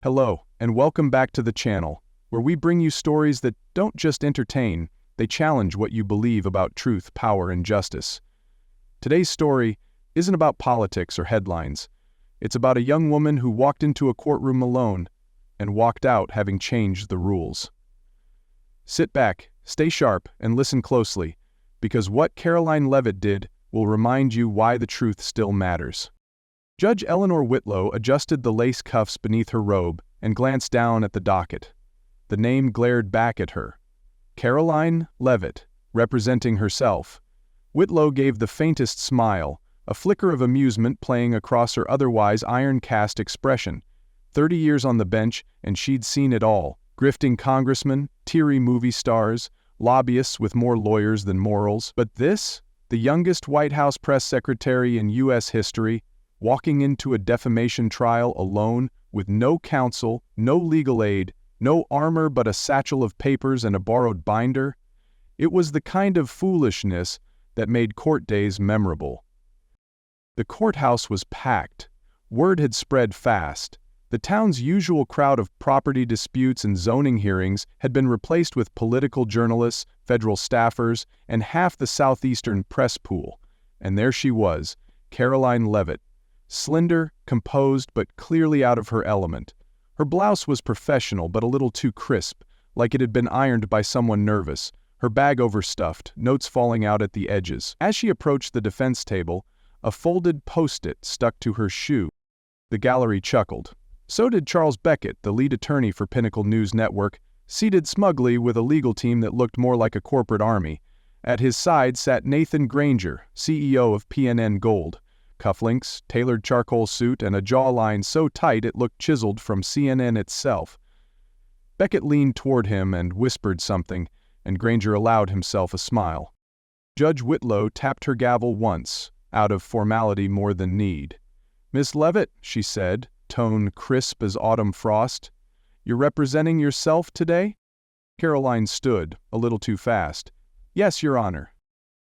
Hello, and welcome back to the channel, where we bring you stories that don't just entertain, they challenge what you believe about truth, power, and justice. Today's story isn't about politics or headlines. It's about a young woman who walked into a courtroom alone and walked out having changed the rules. Sit back, stay sharp, and listen closely, because what Karoline Leavitt did will remind you why the truth still matters. Judge Eleanor Whitlow adjusted the lace cuffs beneath her robe and glanced down at the docket. The name glared back at her. Karoline Leavitt, representing herself. Whitlow gave the faintest smile, a flicker of amusement playing across her otherwise iron-cast expression. 30 years on the bench, and she'd seen it all. Grifting congressmen, teary movie stars, lobbyists with more lawyers than morals. But this, the youngest White House press secretary in U.S. history, walking into a defamation trial alone, with no counsel, no legal aid, no armor but a satchel of papers and a borrowed binder. It was the kind of foolishness that made court days memorable. The courthouse was packed. Word had spread fast. The town's usual crowd of property disputes and zoning hearings had been replaced with political journalists, federal staffers, and half the southeastern press pool. And there she was, Karoline Leavitt. Slender, composed, but clearly out of her element. Her blouse was professional but a little too crisp, like it had been ironed by someone nervous, her bag overstuffed, notes falling out at the edges. As she approached the defense table, a folded post-it stuck to her shoe. The gallery chuckled. So did Charles Beckett, the lead attorney for Pinnacle News Network, seated smugly with a legal team that looked more like a corporate army. At his side sat Nathan Granger, CEO of PNN Gold. Cufflinks, tailored charcoal suit, and a jawline so tight it looked chiseled from CNN itself. Beckett leaned toward him and whispered something, and Granger allowed himself a smile. Judge Whitlow tapped her gavel once, out of formality more than need. "Miss Leavitt," she said, tone crisp as autumn frost, "you're representing yourself today?" Karoline stood, a little too fast. "Yes, Your Honor."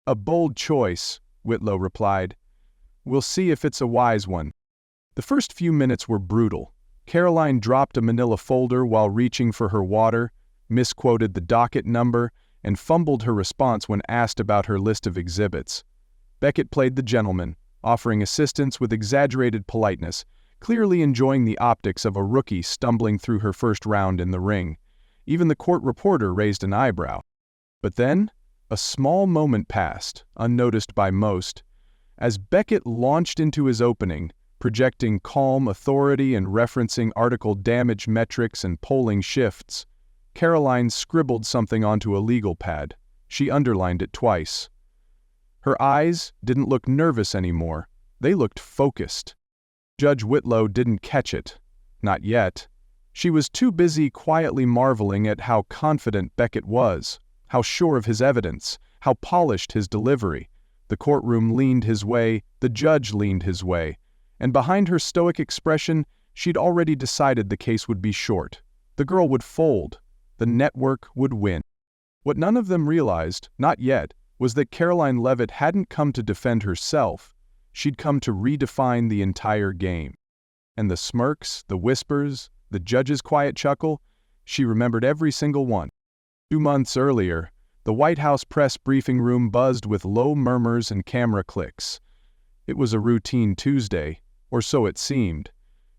"A bold choice," Whitlow replied. "We'll see if it's a wise one." The first few minutes were brutal. Karoline dropped a manila folder while reaching for her water, misquoted the docket number, and fumbled her response when asked about her list of exhibits. Beckett played the gentleman, offering assistance with exaggerated politeness, clearly enjoying the optics of a rookie stumbling through her first round in the ring. Even the court reporter raised an eyebrow. But then, a small moment passed, unnoticed by most. As Beckett launched into his opening, projecting calm authority and referencing article damage metrics and polling shifts, Karoline scribbled something onto a legal pad. She underlined it twice. Her eyes didn't look nervous anymore. They looked focused. Judge Whitlow didn't catch it. Not yet. She was too busy quietly marveling at how confident Beckett was, how sure of his evidence, how polished his delivery. The courtroom leaned his way, the judge leaned his way, and behind her stoic expression, she'd already decided the case would be short. The girl would fold. The network would win. What none of them realized, not yet, was that Karoline Leavitt hadn't come to defend herself. She'd come to redefine the entire game. And the smirks, the whispers, the judge's quiet chuckle, she remembered every single one. 2 months earlier, the White House press briefing room buzzed with low murmurs and camera clicks. It was a routine Tuesday, or so it seemed.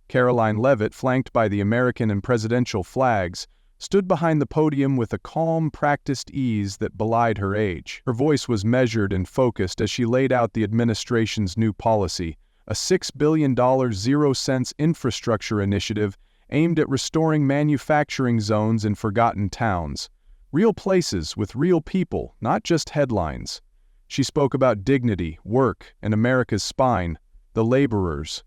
Karoline Leavitt, flanked by the American and presidential flags, stood behind the podium with a calm, practiced ease that belied her age. Her voice was measured and focused as she laid out the administration's new policy, a $6 billion zero-cents infrastructure initiative aimed at restoring manufacturing zones in forgotten towns. Real places with real people, not just headlines. She spoke about dignity, work, and America's spine, the laborers.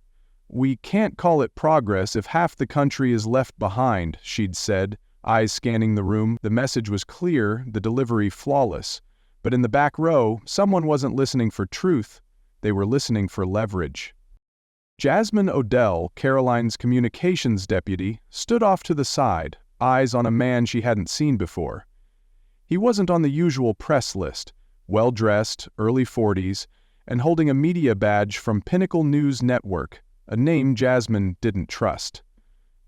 "We can't call it progress if half the country is left behind," she'd said, eyes scanning the room. The message was clear, the delivery flawless. But in the back row, someone wasn't listening for truth. They were listening for leverage. Jasmine Odell, Karoline's communications deputy, stood off to the side, eyes on a man she hadn't seen before. He wasn't on the usual press list, well-dressed, early 40s, and holding a media badge from Pinnacle News Network, a name Jasmine didn't trust.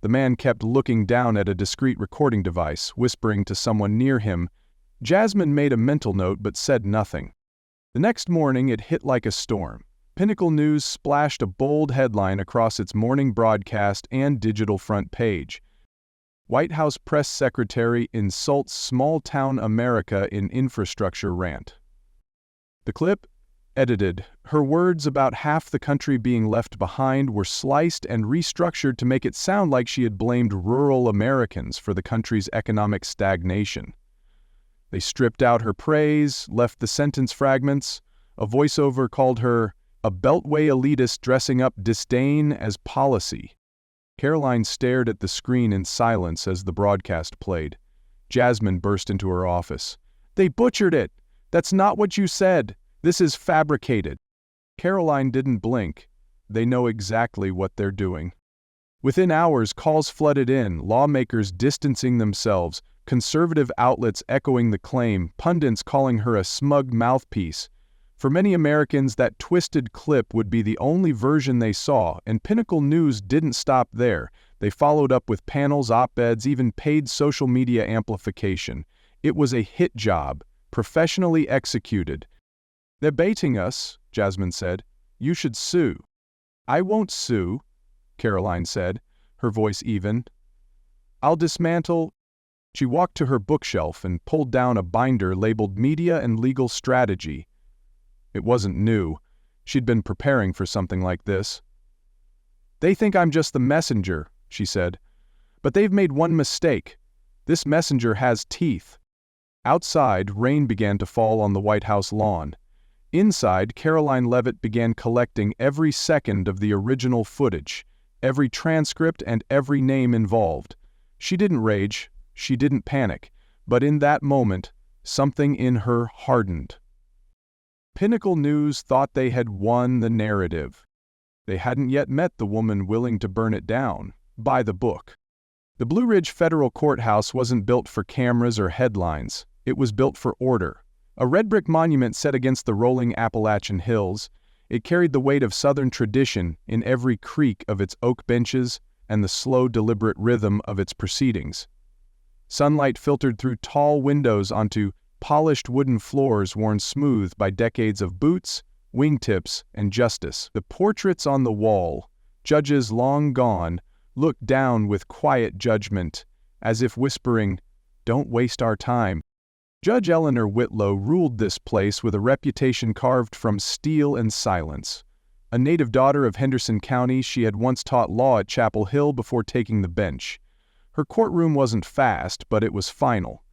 The man kept looking down at a discreet recording device, whispering to someone near him. Jasmine made a mental note but said nothing. The next morning it hit like a storm. Pinnacle News splashed a bold headline across its morning broadcast and digital front page. White House Press Secretary insults small-town America in infrastructure rant. The clip, edited, her words about half the country being left behind were sliced and restructured to make it sound like she had blamed rural Americans for the country's economic stagnation. They stripped out her praise, left the sentence fragments. A voiceover called her a beltway elitist dressing up disdain as policy. Karoline stared at the screen in silence as the broadcast played. Jasmine burst into her office. "They butchered it! That's not what you said! This is fabricated!" Karoline didn't blink. They know exactly what they're doing. Within hours, calls flooded in, lawmakers distancing themselves, conservative outlets echoing the claim, pundits calling her a smug mouthpiece. For many Americans, that twisted clip would be the only version they saw, and Pinnacle News didn't stop there. They followed up with panels, op-eds, even paid social media amplification. It was a hit job, professionally executed. "They're baiting us," Jasmine said. "You should sue." "I won't sue," Karoline said, her voice even. "I'll dismantle." She walked to her bookshelf and pulled down a binder labeled Media and Legal Strategy. It wasn't new. She'd been preparing for something like this. "They think I'm just the messenger," she said. "But they've made one mistake. This messenger has teeth." Outside, rain began to fall on the White House lawn. Inside, Karoline Leavitt began collecting every second of the original footage, every transcript and every name involved. She didn't rage, she didn't panic, but in that moment, something in her hardened. Pinnacle News thought they had won the narrative. They hadn't yet met the woman willing to burn it down, by the book. The Blue Ridge Federal Courthouse wasn't built for cameras or headlines. It was built for order. A red brick monument set against the rolling Appalachian hills, it carried the weight of Southern tradition in every creak of its oak benches and the slow, deliberate rhythm of its proceedings. Sunlight filtered through tall windows onto polished wooden floors worn smooth by decades of boots, wingtips, and justice. The portraits on the wall, judges long gone, looked down with quiet judgment, as if whispering, "Don't waste our time." Judge Eleanor Whitlow ruled this place with a reputation carved from steel and silence. A native daughter of Henderson County, she had once taught law at Chapel Hill before taking the bench. Her courtroom wasn't fast, but it was final.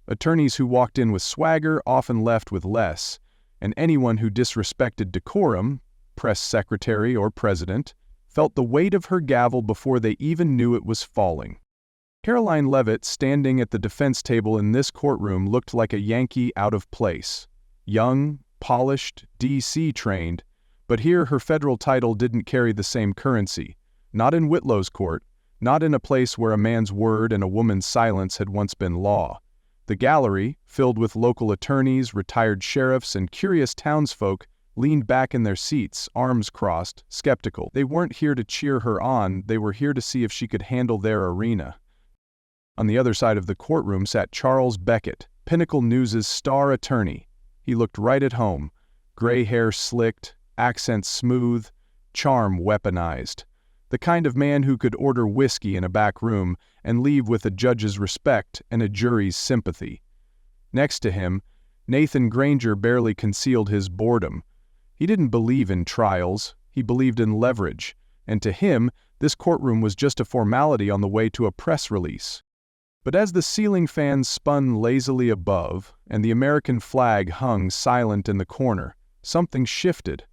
Attorneys who walked in with swagger often left with less, and anyone who disrespected decorum, press secretary or president, felt the weight of her gavel before they even knew it was falling. Karoline Leavitt, standing at the defense table in this courtroom, looked like a Yankee out of place. Young, polished, D.C. trained, but here her federal title didn't carry the same currency. Not in Whitlow's court, not in a place where a man's word and a woman's silence had once been law. The gallery, filled with local attorneys, retired sheriffs, and curious townsfolk, leaned back in their seats, arms crossed, skeptical. They weren't here to cheer her on, they were here to see if she could handle their arena. On the other side of the courtroom sat Charles Beckett, Pinnacle News' star attorney. He looked right at home, gray hair slicked, accents smooth, charm weaponized. The kind of man who could order whiskey in a back room and leave with a judge's respect and a jury's sympathy. Next to him, Nathan Granger barely concealed his boredom. He didn't believe in trials, he believed in leverage, and to him, this courtroom was just a formality on the way to a press release. But as the ceiling fans spun lazily above and the American flag hung silent in the corner, something shifted.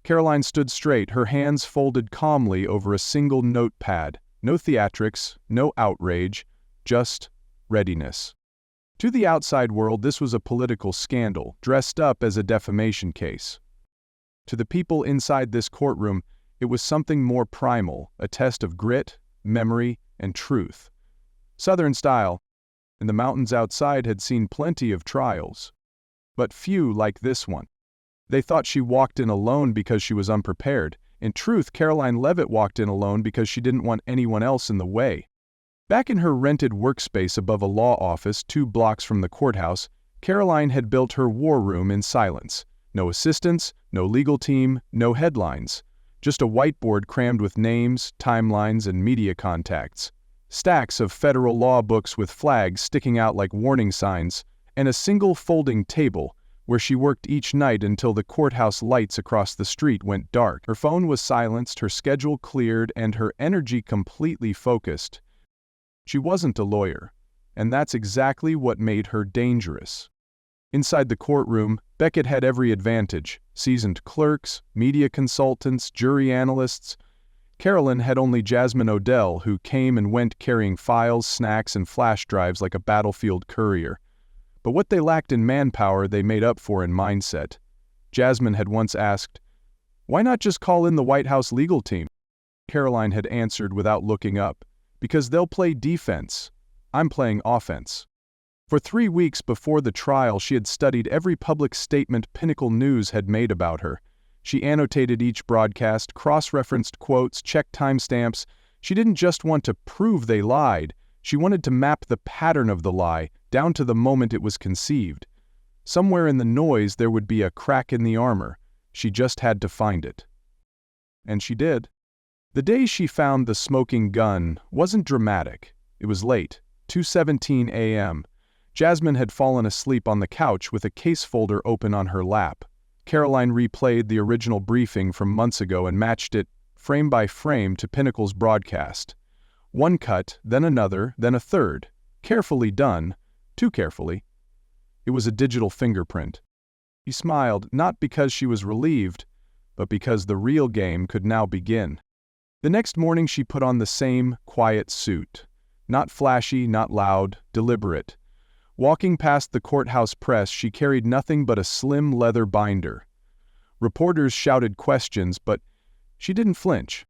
Karoline stood straight, her hands folded calmly over a single notepad. No theatrics, no outrage, just readiness. To the outside world, this was a political scandal, dressed up as a defamation case. To the people inside this courtroom, it was something more primal, a test of grit, memory, and truth. Southern style, and the mountains outside had seen plenty of trials, but few like this one. They thought she walked in alone because she was unprepared. In truth, Karoline Leavitt walked in alone because she didn't want anyone else in the way. Back in her rented workspace above a law office 2 blocks from the courthouse, Karoline had built her war room in silence. No assistants, no legal team, no headlines. Just a whiteboard crammed with names, timelines, and media contacts. Stacks of federal law books with flags sticking out like warning signs, and a single folding table where she worked each night until the courthouse lights across the street went dark. Her phone was silenced, her schedule cleared, and her energy completely focused. She wasn't a lawyer, and that's exactly what made her dangerous. Inside the courtroom, Beckett had every advantage: seasoned clerks, media consultants, jury analysts. Karoline had only Jasmine Odell, who came and went carrying files, snacks, and flash drives like a battlefield courier. But what they lacked in manpower, they made up for in mindset. Jasmine had once asked, "Why not just call in the White House legal team?" Karoline had answered without looking up, "Because they'll play defense. I'm playing offense." For 3 weeks before the trial, she had studied every public statement Pinnacle News had made about her. She annotated each broadcast, cross-referenced quotes, checked timestamps. She didn't just want to prove they lied. She wanted to map the pattern of the lie, down to the moment it was conceived. Somewhere in the noise there would be a crack in the armor. She just had to find it. And she did. The day she found the smoking gun wasn't dramatic. It was late, 2:17 a.m. Jasmine had fallen asleep on the couch with a case folder open on her lap. Karoline replayed the original briefing from months ago and matched it, frame by frame, to Pinnacle's broadcast. One cut, then another, then a third. Carefully done, too carefully. It was a digital fingerprint. She smiled, not because she was relieved, but because the real game could now begin. The next morning she put on the same quiet suit. Not flashy, not loud, deliberate. Walking past the courthouse press, she carried nothing but a slim leather binder. Reporters shouted questions, but she didn't flinch.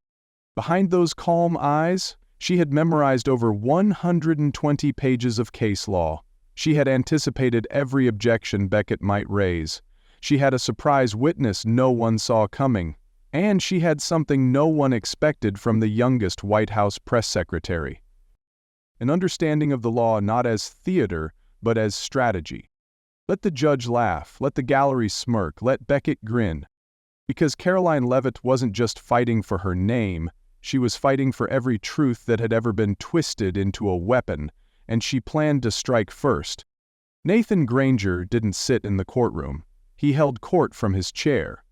Behind those calm eyes, she had memorized over 120 pages of case law. She had anticipated every objection Beckett might raise. She had a surprise witness no one saw coming. And she had something no one expected from the youngest White House press secretary. An understanding of the law not as theater, but as strategy. Let the judge laugh, let the gallery smirk, let Beckett grin. Because Karoline Leavitt wasn't just fighting for her name, she was fighting for every truth that had ever been twisted into a weapon, and she planned to strike first. Nathan Granger didn't sit in the courtroom. He held court from his chair.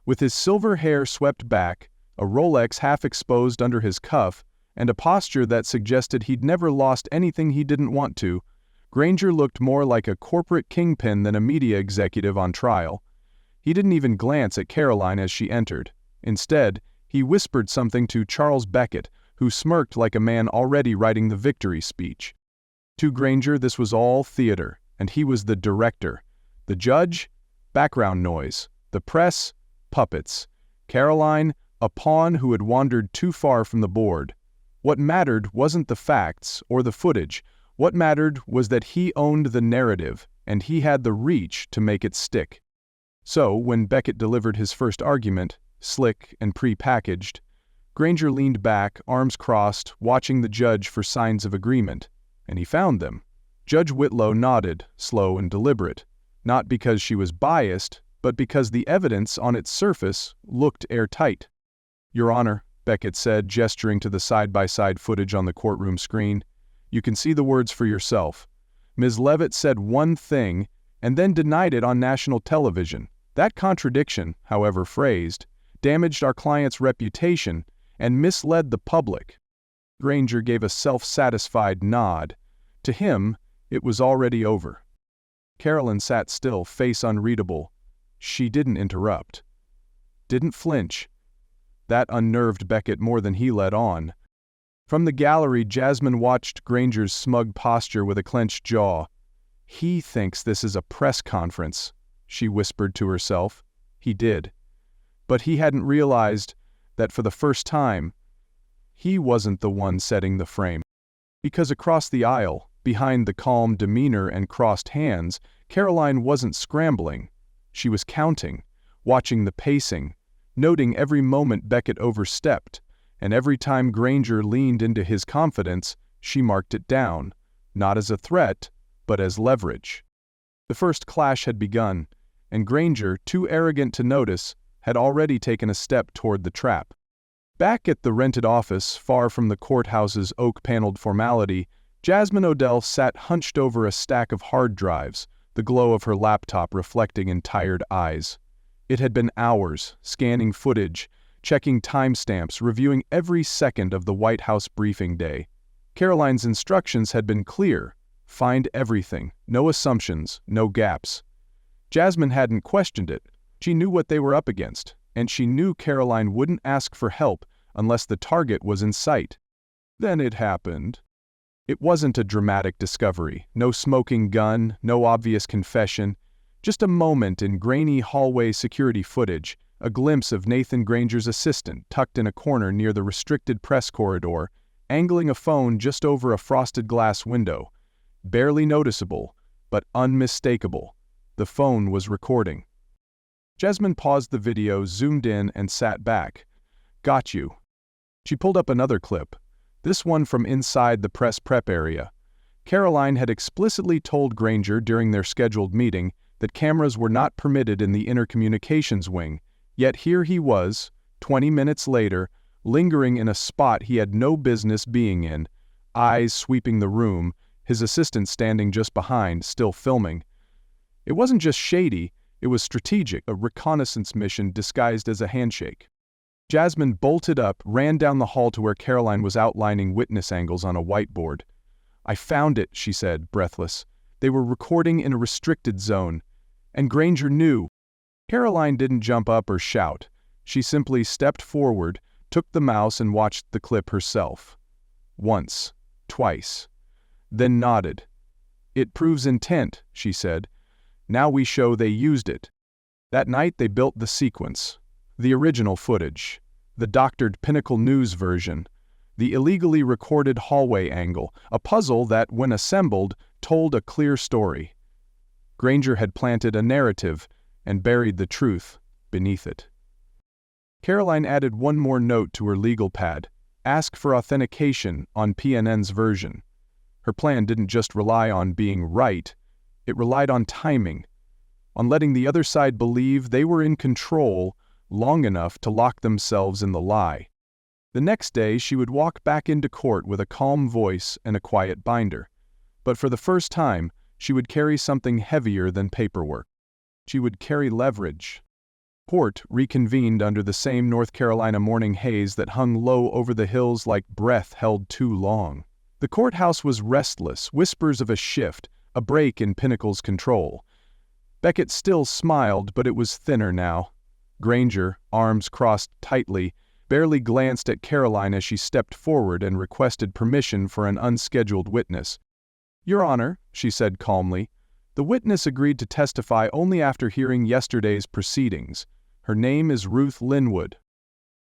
With his silver hair swept back, a Rolex half exposed under his cuff, and a posture that suggested he'd never lost anything he didn't want to, Granger looked more like a corporate kingpin than a media executive on trial. He didn't even glance at Karoline as she entered. Instead, he whispered something to Charles Beckett, who smirked like a man already writing the victory speech. To Granger, this was all theater, and he was the director. The judge? Background noise. The press? Puppets. Karoline? A pawn who had wandered too far from the board. What mattered wasn't the facts or the footage. What mattered was that he owned the narrative, and he had the reach to make it stick. So, when Beckett delivered his first argument, slick and pre-packaged, Granger leaned back, arms crossed, watching the judge for signs of agreement, and he found them. Judge Whitlow nodded, slow and deliberate, not because she was biased, but because the evidence on its surface looked airtight. "Your Honor," Beckett said, gesturing to the side-by-side footage on the courtroom screen, "you can see the words for yourself. Ms. Leavitt said one thing and then denied it on national television. That contradiction, however phrased, damaged our client's reputation and misled the public." Granger gave a self-satisfied nod. To him, it was already over. Karoline sat still, face unreadable. She didn't interrupt. Didn't flinch. That unnerved Beckett more than he let on. From the gallery, Jasmine watched Granger's smug posture with a clenched jaw. "He thinks this is a press conference," she whispered to herself. He did. But he hadn't realized that for the first time, he wasn't the one setting the frame. Because across the aisle, behind the calm demeanor and crossed hands, Karoline wasn't scrambling. She was counting, watching the pacing, noting every moment Beckett overstepped, and every time Granger leaned into his confidence, she marked it down, not as a threat, but as leverage. The first clash had begun, and Granger, too arrogant to notice, had already taken a step toward the trap. Back at the rented office, far from the courthouse's oak-paneled formality, Jasmine Odell sat hunched over a stack of hard drives, the glow of her laptop reflecting in tired eyes. It had been hours, scanning footage, checking timestamps, reviewing every second of the White House briefing day. Karoline's instructions had been clear: find everything, no assumptions, no gaps. Jasmine hadn't questioned it. She knew what they were up against, and she knew Karoline wouldn't ask for help unless the target was in sight. Then it happened. It wasn't a dramatic discovery, no smoking gun, no obvious confession, just a moment in grainy hallway security footage, a glimpse of Nathan Granger's assistant tucked in a corner near the restricted press corridor, angling a phone just over a frosted glass window. Barely noticeable, but unmistakable. The phone was recording. Jasmine paused the video, zoomed in, and sat back. Got you. She pulled up another clip, this one from inside the press prep area. Karoline had explicitly told Granger during their scheduled meeting that cameras were not permitted in the intercommunications wing, yet here he was, 20 minutes later, lingering in a spot he had no business being in, eyes sweeping the room, his assistant standing just behind, still filming. It wasn't just shady, it was strategic, a reconnaissance mission disguised as a handshake. Jasmine bolted up, ran down the hall to where Karoline was outlining witness angles on a whiteboard. I found it, she said, breathless. They were recording in a restricted zone. And Granger knew. Karoline didn't jump up or shout. She simply stepped forward, took the mouse and watched the clip herself. Once, twice. Then nodded. It proves intent, she said. Now we show they used it. That night they built the sequence. The original footage. The doctored Pinnacle News version. The illegally recorded hallway angle, a puzzle that, when assembled, told a clear story. Granger had planted a narrative and buried the truth beneath it. Karoline added one more note to her legal pad: ask for authentication on PNN's version. Her plan didn't just rely on being right, it relied on timing, on letting the other side believe they were in control long enough to lock themselves in the lie. The next day she would walk back into court with a calm voice and a quiet binder. But for the first time, she would carry something heavier than paperwork. She would carry leverage. Court reconvened under the same North Carolina morning haze that hung low over the hills like breath held too long. The courthouse was restless, whispers of a shift, a break in Pinnacle's control. Beckett still smiled, but it was thinner now. Granger, arms crossed tightly, barely glanced at Karoline as she stepped forward and requested permission for an unscheduled witness. Your Honor, she said calmly, the witness agreed to testify only after hearing yesterday's proceedings. Her name is Ruth Linwood.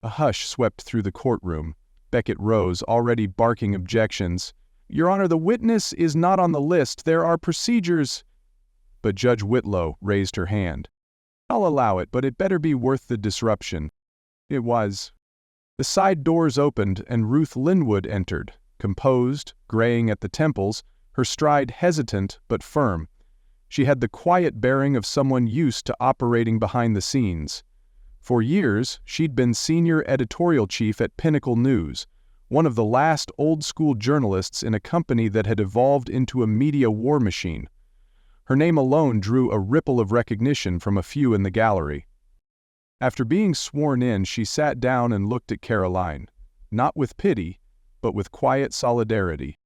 A hush swept through the courtroom. Beckett rose, already barking objections. Your Honor, the witness is not on the list. There are procedures. But Judge Whitlow raised her hand. I'll allow it, but it better be worth the disruption. It was. The side doors opened and Ruth Linwood entered, composed, graying at the temples, her stride hesitant but firm. She had the quiet bearing of someone used to operating behind the scenes. For years, she'd been senior editorial chief at Pinnacle News, one of the last old-school journalists in a company that had evolved into a media war machine. Her name alone drew a ripple of recognition from a few in the gallery. After being sworn in, she sat down and looked at Karoline, not with pity, but with quiet solidarity.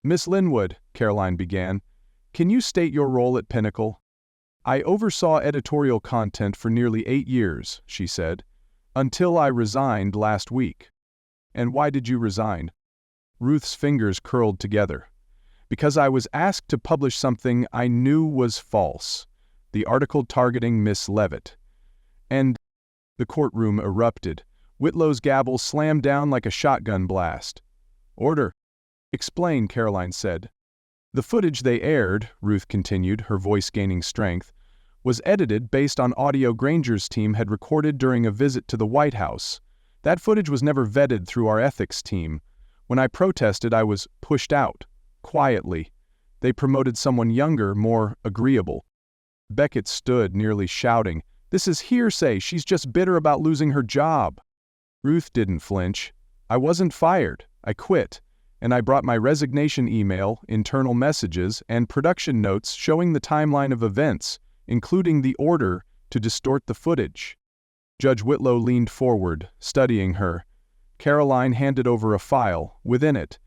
Miss Linwood, Karoline began, can you state your role at Pinnacle? I oversaw editorial content for nearly 8 years, she said, until I resigned last week. And why did you resign? Ruth's fingers curled together. Because I was asked to publish something I knew was false, the article targeting Miss Leavitt. And the courtroom erupted. Whitlow's gavel slammed down like a shotgun blast. Order. Explain, Karoline said. The footage they aired, Ruth continued, her voice gaining strength, was edited based on audio Granger's team had recorded during a visit to the White House. That footage was never vetted through our ethics team. When I protested, I was pushed out, quietly. They promoted someone younger, more agreeable. Beckett stood, nearly shouting, "This is hearsay. She's just bitter about losing her job." Ruth didn't flinch. "I wasn't fired. I quit. And I brought my resignation email, internal messages, and production notes showing the timeline of events, including the order to distort the footage." Judge Whitlow leaned forward, studying her. Karoline handed over a file, within it,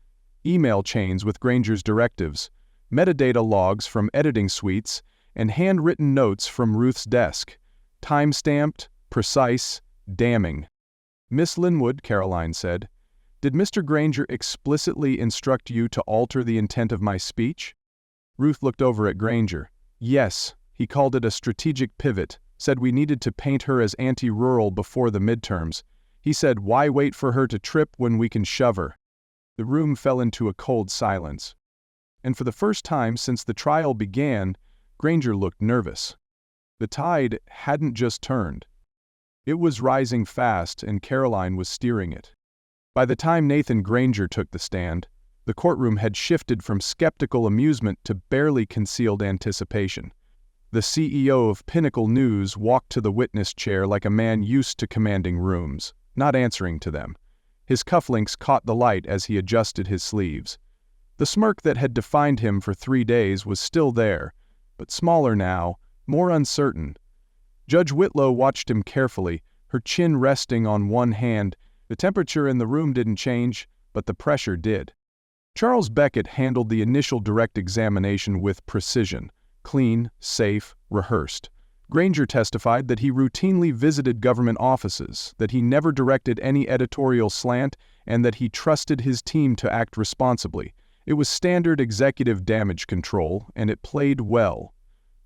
email chains with Granger's directives, metadata logs from editing suites, and handwritten notes from Ruth's desk. Time-stamped, precise, damning. "Miss Linwood," Karoline said, "did Mr. Granger explicitly instruct you to alter the intent of my speech?" Ruth looked over at Granger. "Yes, he called it a strategic pivot, said we needed to paint her as anti-rural before the midterms. He said, why wait for her to trip when we can shove her?" The room fell into a cold silence. And for the first time since the trial began, Granger looked nervous. The tide hadn't just turned. It was rising fast, and Karoline was steering it. By the time Nathan Granger took the stand, the courtroom had shifted from skeptical amusement to barely concealed anticipation. The CEO of Pinnacle News walked to the witness chair like a man used to commanding rooms, not answering to them. His cufflinks caught the light as he adjusted his sleeves. The smirk that had defined him for 3 days was still there, but smaller now, more uncertain. Judge Whitlow watched him carefully, her chin resting on one hand. The temperature in the room didn't change, but the pressure did. Charles Beckett handled the initial direct examination with precision, clean, safe, rehearsed. Granger testified that he routinely visited government offices, that he never directed any editorial slant, and that he trusted his team to act responsibly. It was standard executive damage control, and it played well.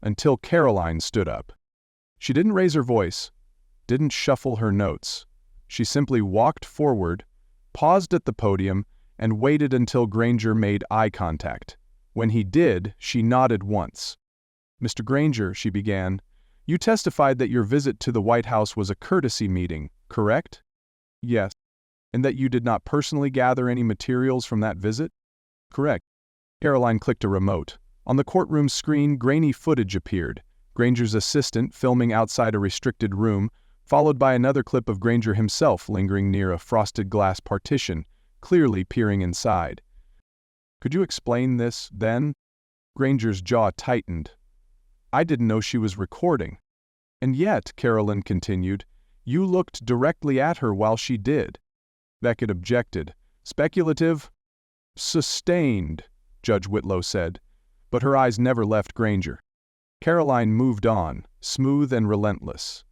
Until Karoline stood up. She didn't raise her voice, didn't shuffle her notes. She simply walked forward, paused at the podium, and waited until Granger made eye contact. When he did, she nodded once. "Mr. Granger," she began, "you testified that your visit to the White House was a courtesy meeting, correct?" "Yes." "And that you did not personally gather any materials from that visit?" "Correct." Karoline clicked a remote. On the courtroom screen, grainy footage appeared. Granger's assistant filming outside a restricted room, followed by another clip of Granger himself lingering near a frosted glass partition, clearly peering inside. "Could you explain this, then?" Granger's jaw tightened. "I didn't know she was recording." "And yet," Karoline continued, "you looked directly at her while she did." Beckett objected. "Speculative?" "Sustained," Judge Whitlow said, but her eyes never left Granger. Karoline moved on, smooth and relentless.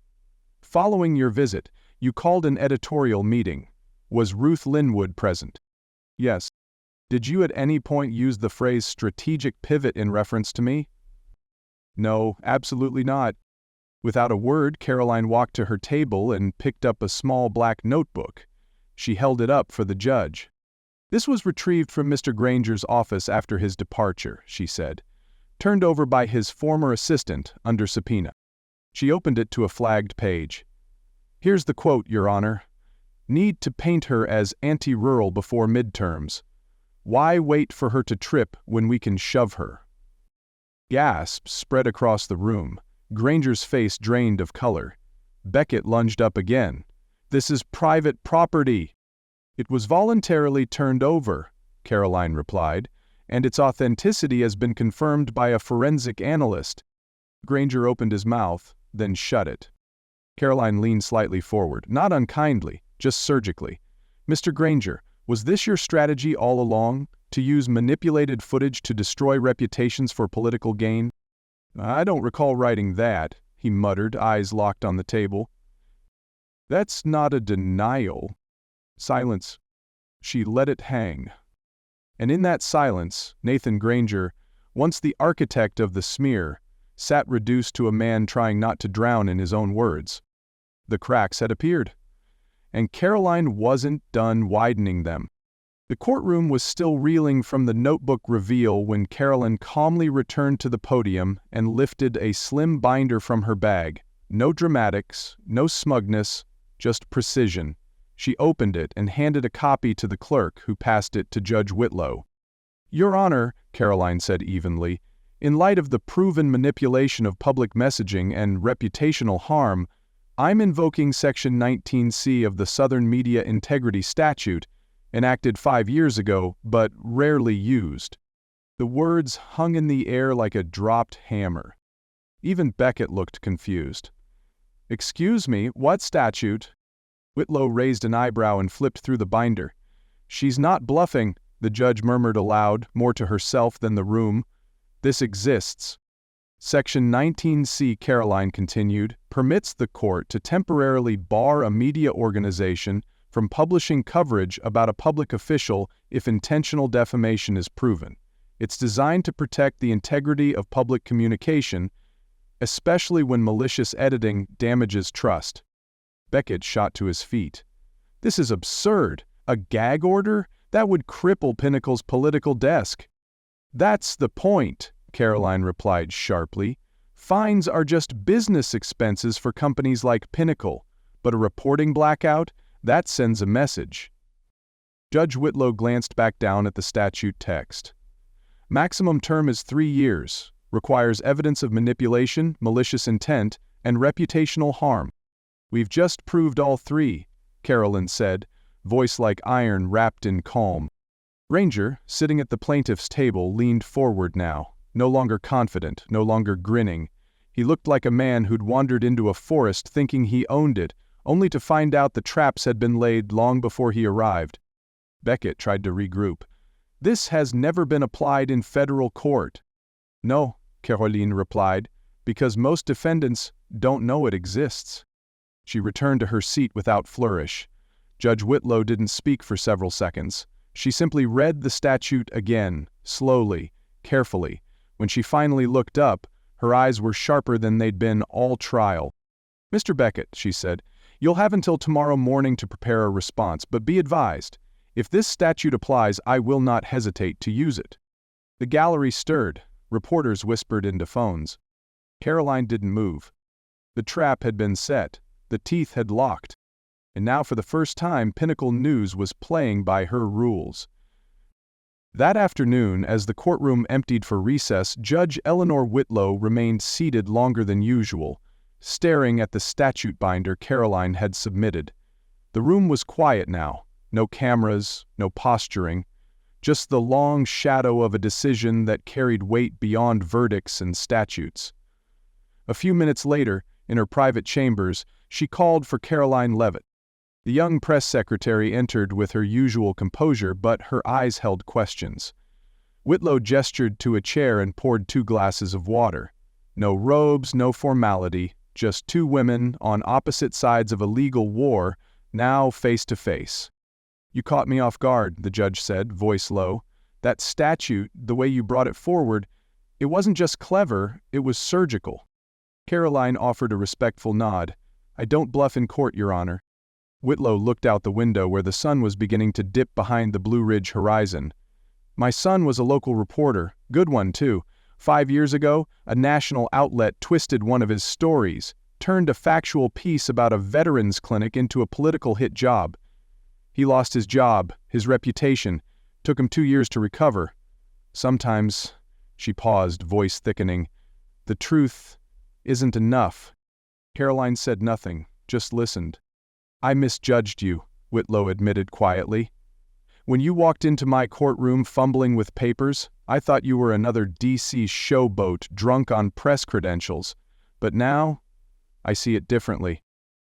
"Following your visit, you called an editorial meeting. Was Ruth Linwood present?" "Yes." "Did you at any point use the phrase strategic pivot in reference to me?" "No, absolutely not." Without a word, Karoline walked to her table and picked up a small black notebook. She held it up for the judge. "This was retrieved from Mr. Granger's office after his departure," she said. "Turned over by his former assistant under subpoena." She opened it to a flagged page. "Here's the quote, Your Honor. Need to paint her as anti-rural before midterms. Why wait for her to trip when we can shove her?" Gasps spread across the room. Granger's face drained of color. Beckett lunged up again. "This is private property." "It was voluntarily turned over," Karoline replied, "and its authenticity has been confirmed by a forensic analyst." Granger opened his mouth, then shut it. Karoline leaned slightly forward, not unkindly, just surgically. "Mr. Granger, was this your strategy all along, to use manipulated footage to destroy reputations for political gain?" "I don't recall writing that," he muttered, eyes locked on the table. "That's not a denial." Silence. She let it hang. And in that silence, Nathan Granger, once the architect of the smear, sat reduced to a man trying not to drown in his own words. The cracks had appeared. And Karoline wasn't done widening them. The courtroom was still reeling from the notebook reveal when Karoline calmly returned to the podium and lifted a slim binder from her bag. No dramatics, no smugness, just precision. She opened it and handed a copy to the clerk, who passed it to Judge Whitlow. "Your Honor," Karoline said evenly, "in light of the proven manipulation of public messaging and reputational harm, I'm invoking Section 19C of the Southern Media Integrity Statute, enacted 5 years ago, but rarely used." The words hung in the air like a dropped hammer. Even Beckett looked confused. "Excuse me, what statute?" Whitlow raised an eyebrow and flipped through the binder. "She's not bluffing," the judge murmured aloud, more to herself than the room. "This exists." Section 19C, Karoline continued, permits the court to temporarily bar a media organization from publishing coverage about a public official if intentional defamation is proven. It's designed to protect the integrity of public communication, especially when malicious editing damages trust. Beckett shot to his feet. "This is absurd. A gag order? That would cripple Pinnacle's political desk." "That's the point," Karoline replied sharply. "Fines are just business expenses for companies like Pinnacle, but a reporting blackout? That sends a message." Judge Whitlow glanced back down at the statute text. "Maximum term is 3 years, requires evidence of manipulation, malicious intent, and reputational harm." "We've just proved all 3, Karoline said, voice like iron wrapped in calm. Ranger, sitting at the plaintiff's table, leaned forward now, no longer confident, no longer grinning. He looked like a man who'd wandered into a forest thinking he owned it, only to find out the traps had been laid long before he arrived. Beckett tried to regroup. "This has never been applied in federal court." "No," Karoline replied, "because most defendants don't know it exists." She returned to her seat without flourish. Judge Whitlow didn't speak for several seconds. She simply read the statute again, slowly, carefully. When she finally looked up, her eyes were sharper than they'd been all trial. "Mr. Beckett," she said, "you'll have until tomorrow morning to prepare a response, but be advised, if this statute applies, I will not hesitate to use it." The gallery stirred. Reporters whispered into phones. Karoline didn't move. The trap had been set. The teeth had locked. And now for the first time Pinnacle News was playing by her rules. That afternoon, as the courtroom emptied for recess, Judge Eleanor Whitlow remained seated longer than usual, staring at the statute binder Karoline had submitted. The room was quiet now. No cameras, no posturing. Just the long shadow of a decision that carried weight beyond verdicts and statutes. A few minutes later, in her private chambers, she called for Karoline Leavitt. The young press secretary entered with her usual composure, but her eyes held questions. Whitlow gestured to a chair and poured 2 glasses of water. No robes, no formality, just 2 women on opposite sides of a legal war, now face to face. "You caught me off guard," the judge said, voice low. "That statute, the way you brought it forward, it wasn't just clever, it was surgical." Karoline offered a respectful nod. "I don't bluff in court, Your Honor." Whitlow looked out the window where the sun was beginning to dip behind the Blue Ridge horizon. "My son was a local reporter, good one too. 5 years ago, a national outlet twisted one of his stories, turned a factual piece about a veterans clinic into a political hit job. He lost his job, his reputation, took him 2 years to recover. Sometimes," she paused, voice thickening, "the truth isn't enough." Karoline said nothing, just listened. "I misjudged you," Whitlow admitted quietly. "When you walked into my courtroom fumbling with papers, I thought you were another D.C. showboat drunk on press credentials. But now, I see it differently."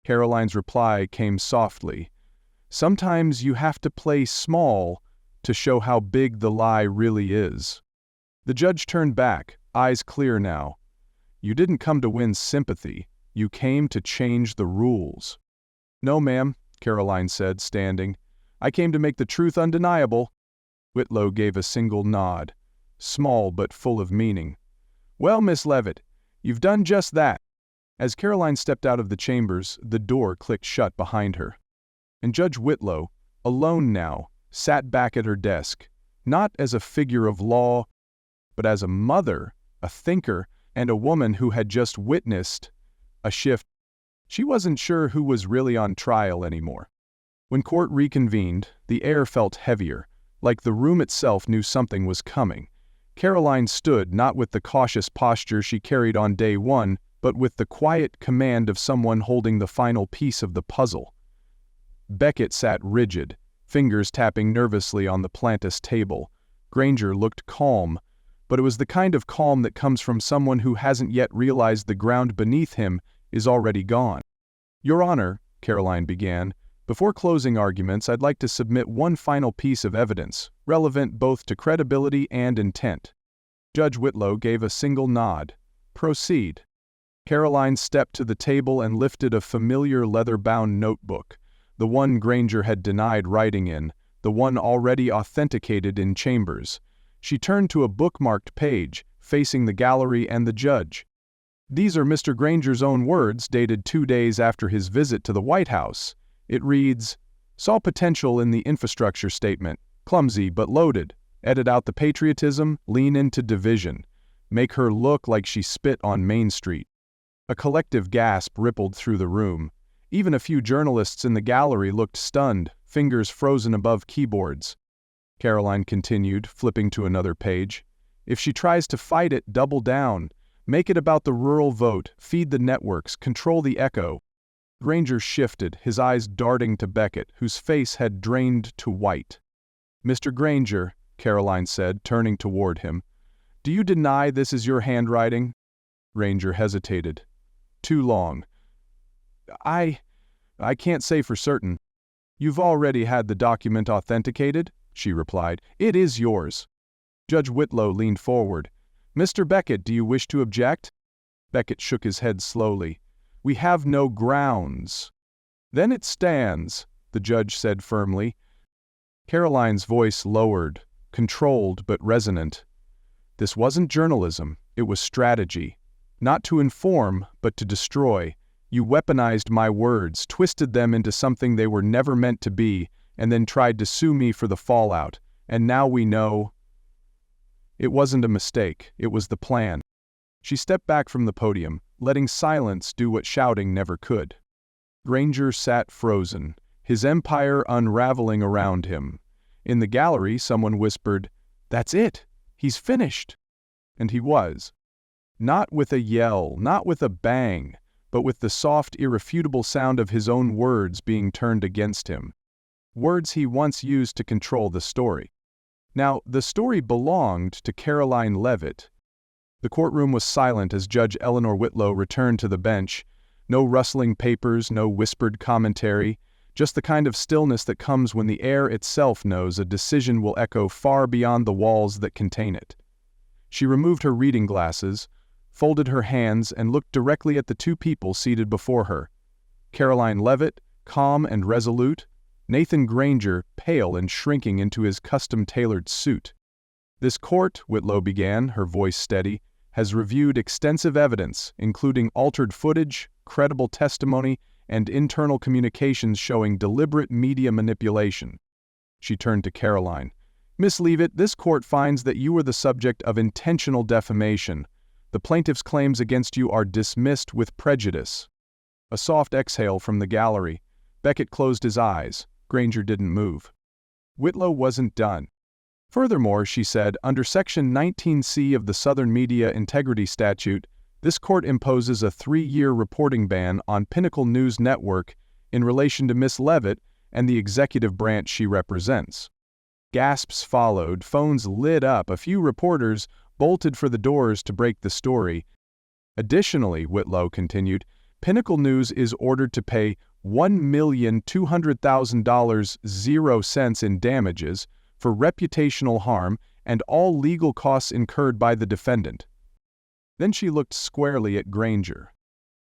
Karoline's reply came softly. "Sometimes you have to play small to show how big the lie really is." The judge turned back, eyes clear now. "You didn't come to win sympathy. You came to change the rules." "No, ma'am," Karoline said, standing. "I came to make the truth undeniable." Whitlow gave a single nod, small but full of meaning. "Well, Miss Leavitt, you've done just that." As Karoline stepped out of the chambers, the door clicked shut behind her. And Judge Whitlow, alone now, sat back at her desk, not as a figure of law, but as a mother, a thinker, and a woman who had just witnessed a shift. She wasn't sure who was really on trial anymore. When court reconvened, the air felt heavier, like the room itself knew something was coming. Karoline stood not with the cautious posture she carried on day one, but with the quiet command of someone holding the final piece of the puzzle. Beckett sat rigid, fingers tapping nervously on the Plantus table. Granger looked calm, but it was the kind of calm that comes from someone who hasn't yet realized the ground beneath him is already gone. "Your Honor," Karoline began, "before closing arguments, I'd like to submit one final piece of evidence, relevant both to credibility and intent." Judge Whitlow gave a single nod. "Proceed." Karoline stepped to the table and lifted a familiar leather-bound notebook, the one Granger had denied writing in, the one already authenticated in chambers. She turned to a bookmarked page, facing the gallery and the judge. "These are Mr. Granger's own words, dated 2 days after his visit to the White House. It reads, 'Saw potential in the infrastructure statement, clumsy but loaded. Edit out the patriotism, lean into division. Make her look like she spit on Main Street.'" A collective gasp rippled through the room. Even a few journalists in the gallery looked stunned, fingers frozen above keyboards. Karoline continued, flipping to another page. "If she tries to fight it, double down. Make it about the rural vote, feed the networks, control the echo." Granger shifted, his eyes darting to Beckett, whose face had drained to white. "Mr. Granger," Karoline said, turning toward him, "do you deny this is your handwriting?" Granger hesitated. "Too long. I can't say for certain." "You've already had the document authenticated?" she replied. "It is yours." Judge Whitlow leaned forward. "Mr. Beckett, do you wish to object?" Beckett shook his head slowly. "We have no grounds." "Then it stands," the judge said firmly. Karoline's voice lowered, controlled but resonant. "This wasn't journalism, it was strategy. Not to inform, but to destroy. You weaponized my words, twisted them into something they were never meant to be, and then tried to sue me for the fallout. And now we know it wasn't a mistake, it was the plan." She stepped back from the podium, letting silence do what shouting never could. Granger sat frozen, his empire unraveling around him. In the gallery, someone whispered, "That's it! He's finished!" And he was. Not with a yell, not with a bang, but with the soft, irrefutable sound of his own words being turned against him. Words he once used to control the story. Now, the story belonged to Karoline Leavitt. The courtroom was silent as Judge Eleanor Whitlow returned to the bench. No rustling papers, no whispered commentary, just the kind of stillness that comes when the air itself knows a decision will echo far beyond the walls that contain it. She removed her reading glasses, folded her hands, and looked directly at the two people seated before her. Karoline Leavitt, calm and resolute, Nathan Granger, pale and shrinking into his custom-tailored suit. "This court," Whitlow began, her voice steady, "has reviewed extensive evidence, including altered footage, credible testimony, and internal communications showing deliberate media manipulation." She turned to Karoline. "Miss Leavitt, this court finds that you were the subject of intentional defamation. The plaintiff's claims against you are dismissed with prejudice." A soft exhale from the gallery. Beckett closed his eyes. Granger didn't move. Whitlow wasn't done. "Furthermore," she said, "under Section 19C of the Southern Media Integrity Statute, this court imposes a 3-year reporting ban on Pinnacle News Network in relation to Miss Leavitt and the executive branch she represents." Gasps followed, phones lit up, a few reporters bolted for the doors to break the story. "Additionally," Whitlow continued, "Pinnacle News is ordered to pay $1,200,000 0 cents in damages for reputational harm and all legal costs incurred by the defendant." Then she looked squarely at Granger.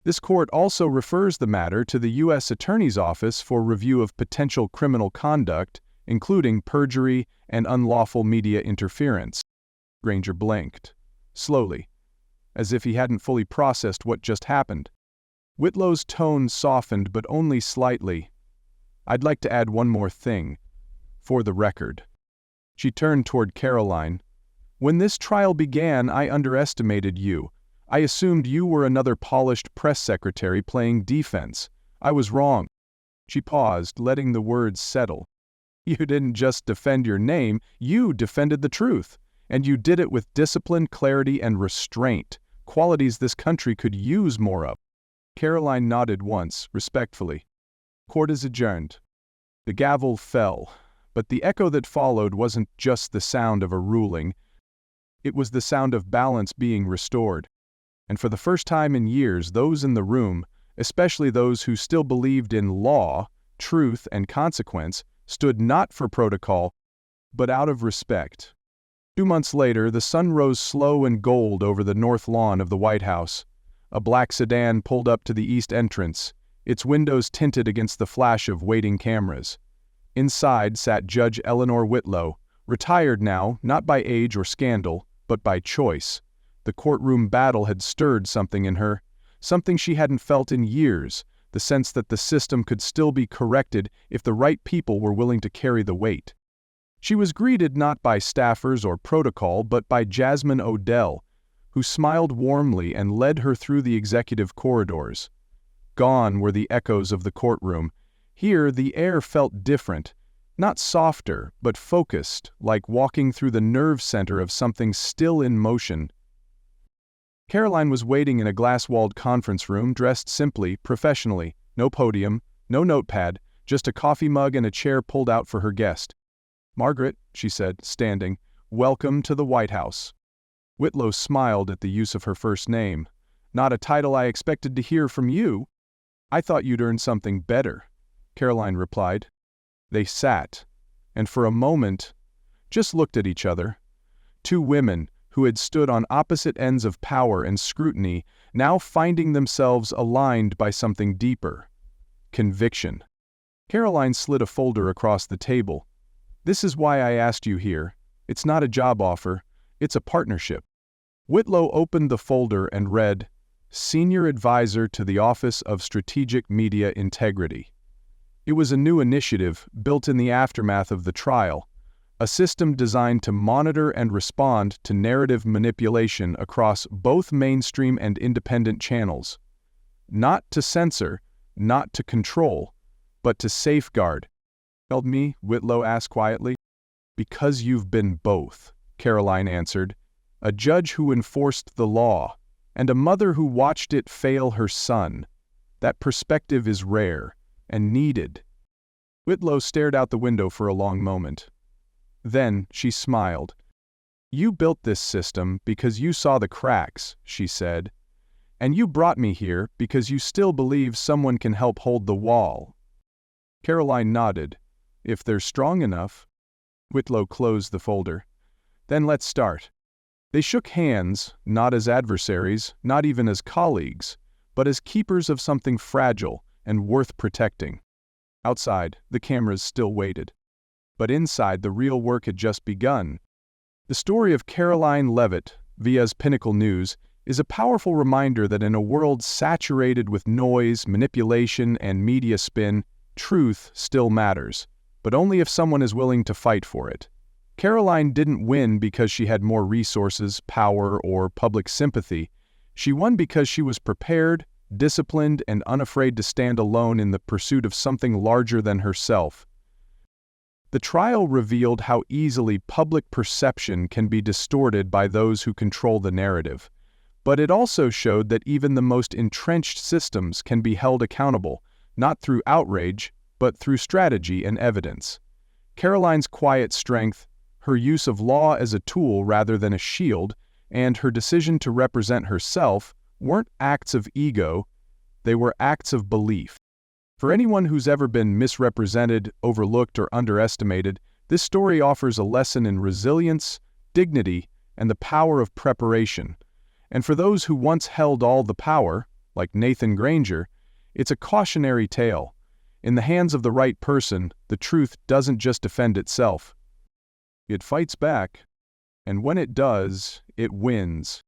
"This court also refers the matter to the U.S. Attorney's Office for review of potential criminal conduct, including perjury and unlawful media interference." Granger blinked, slowly, as if he hadn't fully processed what just happened. Whitlow's tone softened, but only slightly. "I'd like to add one more thing. for the record. She turned toward Karoline. When this trial began, I underestimated you. I assumed you were another polished press secretary playing defense. I was wrong. She paused, letting the words settle. You didn't just defend your name, you defended the truth. And you did it with discipline, clarity, and restraint, qualities this country could use more of. Karoline nodded once, respectfully. Court is adjourned. The gavel fell, but the echo that followed wasn't just the sound of a ruling. It was the sound of balance being restored. And for the first time in years, those in the room, especially those who still believed in law, truth, and consequence, stood not for protocol, but out of respect. 2 months later, the sun rose slow and gold over the north lawn of the White House. A black sedan pulled up to the east entrance, its windows tinted against the flash of waiting cameras. Inside sat Judge Eleanor Whitlow, retired now, not by age or scandal, but by choice. The courtroom battle had stirred something in her, something she hadn't felt in years, the sense that the system could still be corrected if the right people were willing to carry the weight. She was greeted not by staffers or protocol, but by Jasmine Odell, who smiled warmly and led her through the executive corridors. Gone were the echoes of the courtroom. Here the air felt different, not softer, but focused, like walking through the nerve center of something still in motion. Karoline was waiting in a glass-walled conference room, dressed simply, professionally. No podium, no notepad, just a coffee mug and a chair pulled out for her guest. "Margaret," she said, standing, "welcome to the White House." Whitlow smiled at the use of her first name. "Not a title I expected to hear from you." "I thought you'd earned something better," Karoline replied. They sat, and for a moment, just looked at each other. Two women who had stood on opposite ends of power and scrutiny, now finding themselves aligned by something deeper. Conviction. Karoline slid a folder across the table. "This is why I asked you here. It's not a job offer, it's a partnership." Whitlow opened the folder and read, "Senior Advisor to the Office of Strategic Media Integrity." It was a new initiative built in the aftermath of the trial, a system designed to monitor and respond to narrative manipulation across both mainstream and independent channels. Not to censor, not to control, but to safeguard. "Told me?" Whitlow asked quietly. "Because you've been both," Karoline answered. "A judge who enforced the law, and a mother who watched it fail her son. That perspective is rare, and needed." Whitlow stared out the window for a long moment. Then she smiled. "You built this system because you saw the cracks," she said. "And you brought me here because you still believe someone can help hold the wall." Karoline nodded. "If they're strong enough." Whitlow closed the folder. "Then let's start." They shook hands, not as adversaries, not even as colleagues, but as keepers of something fragile and worth protecting. Outside, the cameras still waited. But inside, the real work had just begun. The story of Karoline Leavitt, via's Pinnacle News, is a powerful reminder that in a world saturated with noise, manipulation, and media spin, truth still matters, but only if someone is willing to fight for it. Karoline didn't win because she had more resources, power, or public sympathy. She won because she was prepared, disciplined, and unafraid to stand alone in the pursuit of something larger than herself. The trial revealed how easily public perception can be distorted by those who control the narrative. But it also showed that even the most entrenched systems can be held accountable, not through outrage, but through strategy and evidence. Karoline's quiet strength, her use of law as a tool rather than a shield, and her decision to represent herself weren't acts of ego, they were acts of belief. For anyone who's ever been misrepresented, overlooked, or underestimated, this story offers a lesson in resilience, dignity, and the power of preparation. And for those who once held all the power, like Nathan Granger, it's a cautionary tale. In the hands of the right person, the truth doesn't just defend itself. It fights back, and when it does, it wins.